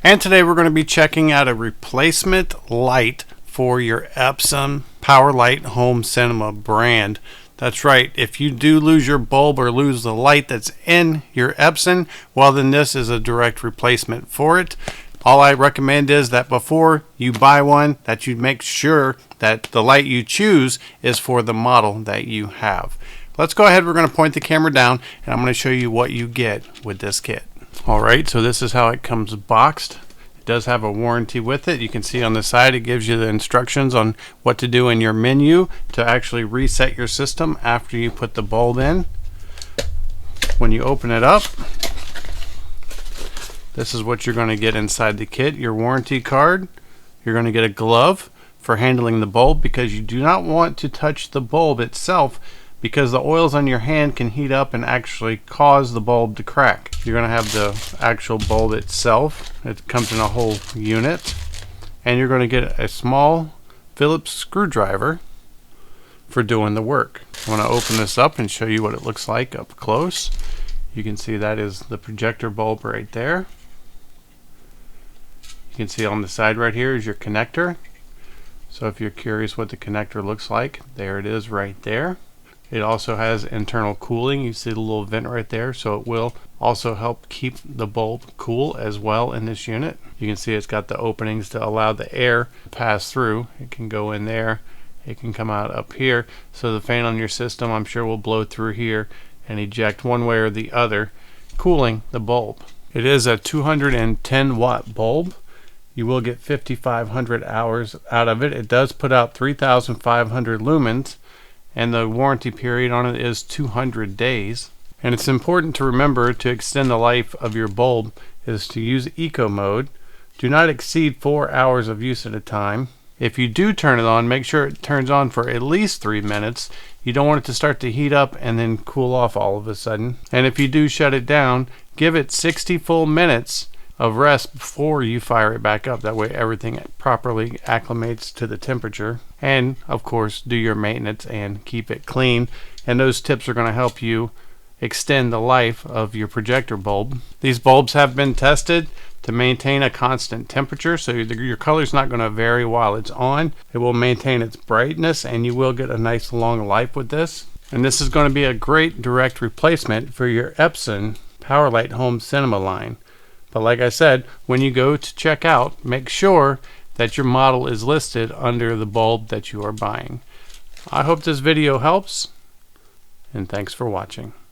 And today we're going to be checking out a replacement light for your Epson PowerLight Home Cinema brand. That's right, if you do lose your bulb or lose the light that's in your Epson, well then this is a direct replacement for it. All I recommend is that before you buy one, that you make sure that the light you choose is for the model that you have. Let's go ahead, we're going to point the camera down and I'm going to show you what you get with this kit. Alright, so this is how it comes boxed. It does have a warranty with it. You can see on the side it gives you the instructions on what to do in your menu to actually reset your system after you put the bulb in. When you open it up, this is what you're going to get inside the kit. Your warranty card. You're going to get a glove for handling the bulb because you do not want to touch the bulb itself, because the oils on your hand can heat up and actually cause the bulb to crack. You're going to have the actual bulb itself. It comes in a whole unit. And you're going to get a small Phillips screwdriver for doing the work. I want to open this up and show you what it looks like up close. You can see that is the projector bulb right there. You can see on the side right here is your connector. So if you're curious what the connector looks like, there it is right there. It also has internal cooling. You see the little vent right there, so it will also help keep the bulb cool as well in this unit. You can see it's got the openings to allow the air to pass through. It can go in there, it can come out up here, so the fan on your system I'm sure will blow through here and eject one way or the other, cooling the bulb. It is a 210 watt bulb. You will get 5,500 hours out of it. It does put out 3,500 lumens. And the warranty period on it is 200 days. And it's important to remember to extend the life of your bulb is to use eco mode. Do not exceed 4 hours of use at a time. If you do turn it on, make sure it turns on for at least 3 minutes. You don't want it to start to heat up and then cool off all of a sudden. And if you do shut it down, give it 60 full minutes of rest before you fire it back up. That way everything properly acclimates to the temperature. And of course do your maintenance and keep it clean. And those tips are going to help you extend the life of your projector bulb. These bulbs have been tested to maintain a constant temperature, so your color is not going to vary while it's on. It will maintain its brightness and you will get a nice long life with this. And this is going to be a great direct replacement for your Epson PowerLight Home Cinema line. But like I said, when you go to check out, make sure that your model is listed under the bulb that you are buying. I hope this video helps, and thanks for watching.